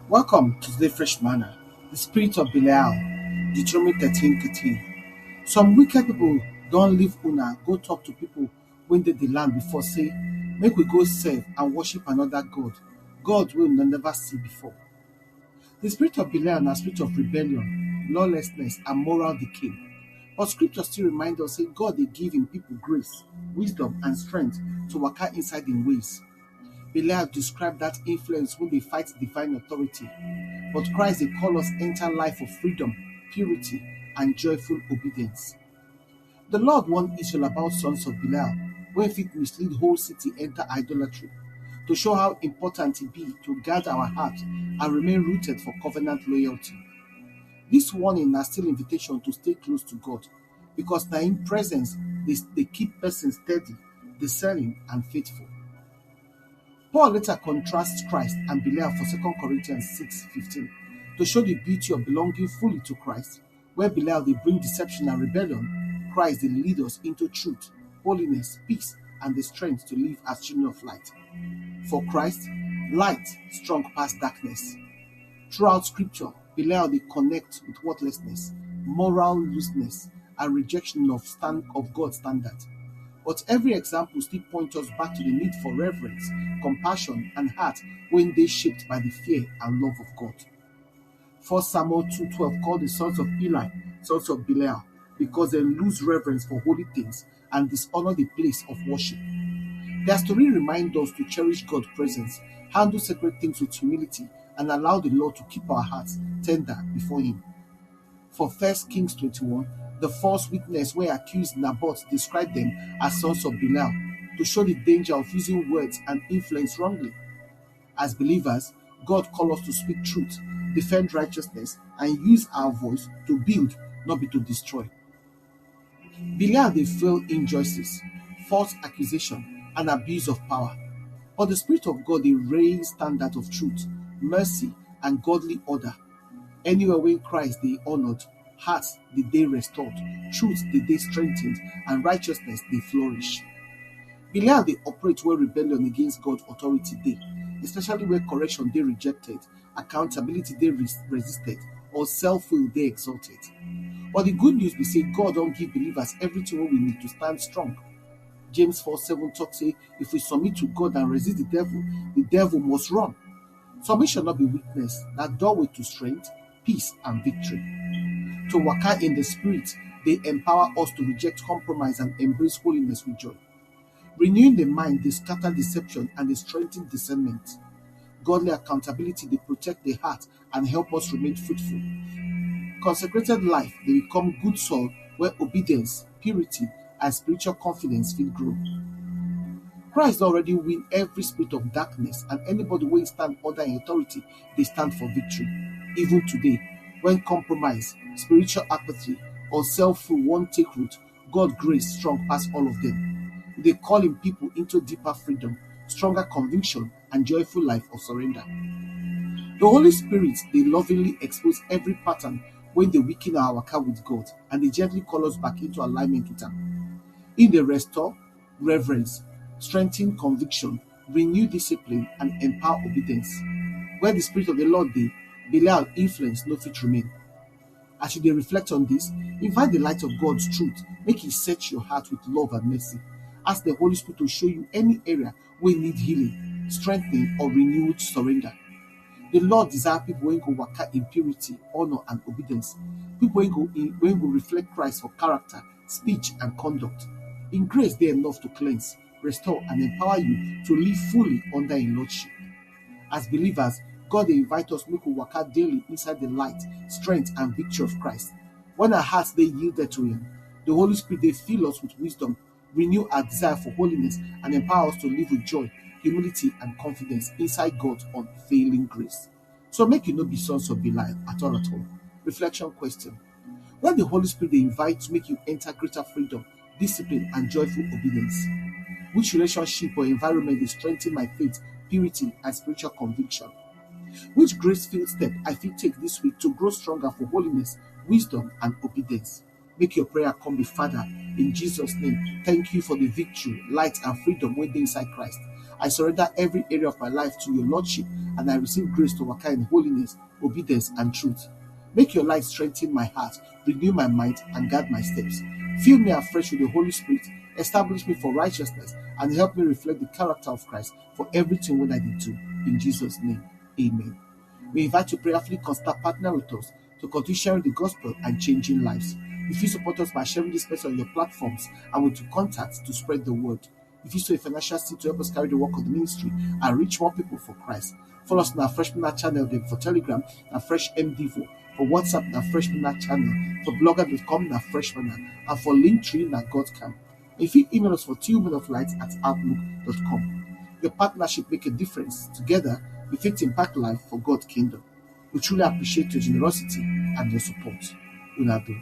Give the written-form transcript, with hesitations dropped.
Welcome to the fresh manna. The spirit of Belial, Deuteronomy 13:13. Some wicked people don't leave una go talk to people when they the land before say, make we go serve and worship another God. God will never see before. The spirit of Belial na spirit of rebellion, lawlessness, and moral decay. But scripture still remind us say God dey give him people grace, wisdom, and strength to waka inside in ways. Belial described that influence when they fight divine authority. But Christ they call us enter life of freedom, purity, and joyful obedience. The Lord warned Israel about sons of Belial, when fit mislead whole city enter idolatry, to show how important it be to guard our heart and remain rooted for covenant loyalty. This warning is still invitation to stay close to God, because na in presence they keep person steady, discerning, and faithful. Paul later contrasts Christ and Belial for 2 Corinthians 6:15 to show the beauty of belonging fully to Christ. Where Belial they bring deception and rebellion, Christ they lead us into truth, holiness, peace, and the strength to live as children of light. For Christ, light strong past darkness. Throughout scripture, Belial they connect with worthlessness, moral looseness, and rejection of God's standard. But every example still points us back to the need for reverence, compassion, and heart when they shaped by the fear and love of God. 1 Samuel 2:12 called the sons of Eli sons of Belial because they lose reverence for holy things and dishonor the place of worship. Their story reminds us to cherish God's presence, handle sacred things with humility, and allow the Lord to keep our hearts tender before Him. For 1 Kings 21, the false witness where accused Naboth described them as sons of Belial to show the danger of using words and influence wrongly. As believers, God calls us to speak truth, defend righteousness, and use our voice to build, not be to destroy. Belial they feel injustice, false accusation, and abuse of power. But the Spirit of God they raise standard of truth, mercy, and godly order. Anywhere where Christ they honored, hearts did they restored, truth did they strengthened, and righteousness they flourish. Belial they operate where rebellion against God's authority they, especially where correction they rejected, accountability they resisted, or self-will they exalted. But the good news we say God don't give believers everything what we need to stand strong. James 4:7 talks say, if we submit to God and resist the devil must run. Submission not be weakness, that doorway to strength, peace, and victory. To waka in the spirit, they empower us to reject compromise and embrace holiness with joy. Renewing the mind, they scatter deception and they strengthen discernment. Godly accountability, they protect the heart and help us remain fruitful. Consecrated life, they become good soil where obedience, purity, and spiritual confidence will grow. Christ already win every spirit of darkness, and anybody who stand under authority, they stand for victory. Even today, when compromise, spiritual apathy, or self-rule won't take root, God's grace strong past all of them. They call in people into deeper freedom, stronger conviction, and joyful life of surrender. The Holy Spirit, they lovingly expose every pattern when they weaken our waka with God, and they gently call us back into alignment with Him. In they restore reverence, strengthen conviction, renew discipline, and empower obedience. Where the Spirit of the Lord they, Belial influence no fit remain. As you dey reflect on this, invite the light of God's truth, make it set your heart with love and mercy. Ask the Holy Spirit to show you any area where you need healing, strengthening, or renewed surrender. The Lord desire people when go waka in purity, honor, and obedience. People when go reflect Christ for character, speech, and conduct. In grace, they enough to cleanse, restore, and empower you to live fully under His Lordship. As believers, God they invite us make we waka daily inside the light, strength, and victory of Christ. When our hearts they yielded to Him, the Holy Spirit they fill us with wisdom, renew our desire for holiness, and empower us to live with joy, humility, and confidence inside God's unfailing grace. So make you not be sons of Belial at all at all. Reflection question. When the Holy Spirit they invite to make you enter greater freedom, discipline, and joyful obedience, which relationship or environment is strengthening my faith, purity, and spiritual conviction? Which grace-filled step I feel take this week to grow stronger for holiness, wisdom, and obedience? Make your prayer come be Father, in Jesus' name. Thank you for the victory, light, and freedom within inside Christ. I surrender every area of my life to your Lordship, and I receive grace to walk in holiness, obedience, and truth. Make your light strengthen my heart, renew my mind, and guide my steps. Fill me afresh with the Holy Spirit, establish me for righteousness, and help me reflect the character of Christ for everything when I do. In Jesus' name, amen. We invite you prayerfully consider partner with us to continue sharing the gospel and changing lives. If you support us by sharing this message on your platforms and with your contacts to spread the word. If you sow a financial seed to help us carry the work of the ministry and reach more people for Christ. Follow us on our Fresh Manna channel for Telegram and Fresh MDivo, for WhatsApp and Fresh Manna channel, for blogger.com and Fresh Manna, and for Linktree and Godcamp. If you email us for tubeoflight@outlook.com. Your partnership make a difference. Together, we fit impact life for God's kingdom. We truly appreciate your generosity and your support. Unado.